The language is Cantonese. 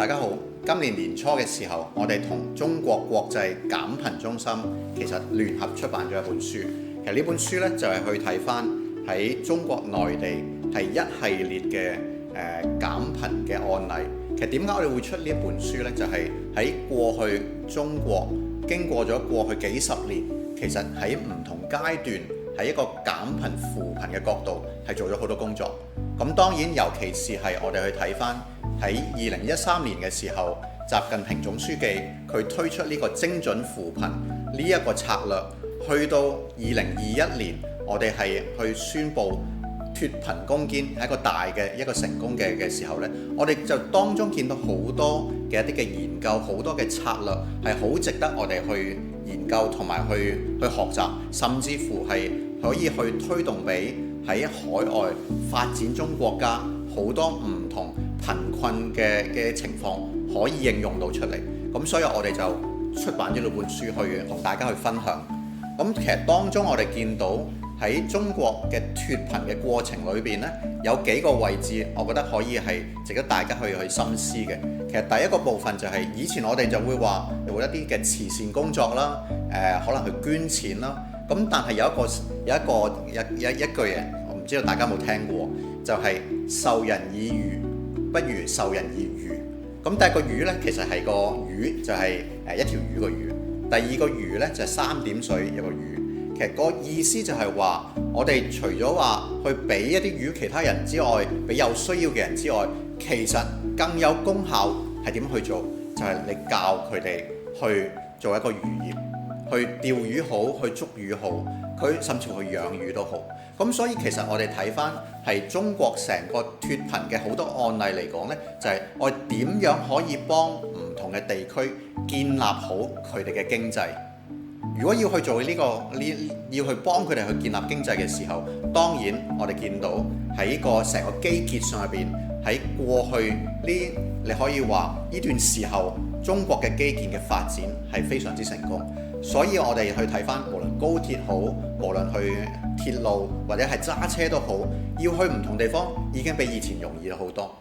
大家好，今年年初嘅時候，我哋同中國國際減貧中心其實聯合出版咗一本書。其實呢本書呢，就係去睇翻喺中國內地係一系列嘅減貧嘅案例。其實點解我哋會出呢一本書呢？就係喺過去中國經過咗過去幾十年，其實喺唔同階段喺一個減貧扶貧嘅角度係做咗好多工作。咁當然尤其是係我哋去睇翻喺2013年嘅時候，習近平總書記佢推出呢個精準扶貧呢一個策略，去到2021年我哋係去宣布脫貧攻堅係一個大嘅一個成功嘅時候呢，我哋就當中見到好多嘅一啲嘅研究，好多嘅策略係好值得我哋去研究同埋去學習，甚至乎係可以去推動俾喺海外發展中國家好多唔同貧困嘅情況可以應用到出嚟。咁所以我哋就出版咗呢本書去同大家去分享。咁其實當中我哋見到喺中國嘅脫貧嘅過程裏邊呢，有幾個位置我覺得可以係值得大家去深思嘅。其實第一個部分就係以前我哋就會話做一啲嘅慈善工作啦，可能去捐錢啦。咁但係有一句嘢，我唔知道大家有冇聽過，就係授人以魚不如授人以漁。咁第一個魚呢，其實係個魚，就係一條魚個魚。第二個魚呢，就係三點水有個魚。其實個意思就係話，我哋除咗話去俾一啲魚其他人之外，俾有需要嘅人之外，其實更有功效係點去做？就係你教佢哋去做一個漁業，去釣魚好，去捉魚好，佢甚至去養魚都好。咁所以其實我哋睇翻係中國成個脫貧嘅好多案例嚟講呢，就係我哋點樣可以幫唔同嘅地區建立好佢哋嘅經濟。如果要去做要去幫佢哋去建立經濟嘅時候，當然我哋見到喺個成個基建上入邊，喺過去你可以話呢段時候中國嘅基建嘅發展係非常之成功。所以我哋去睇翻，無論高鐵好，無論去鐵路或者係揸車都好，要去唔同地方已經比以前容易咗好多。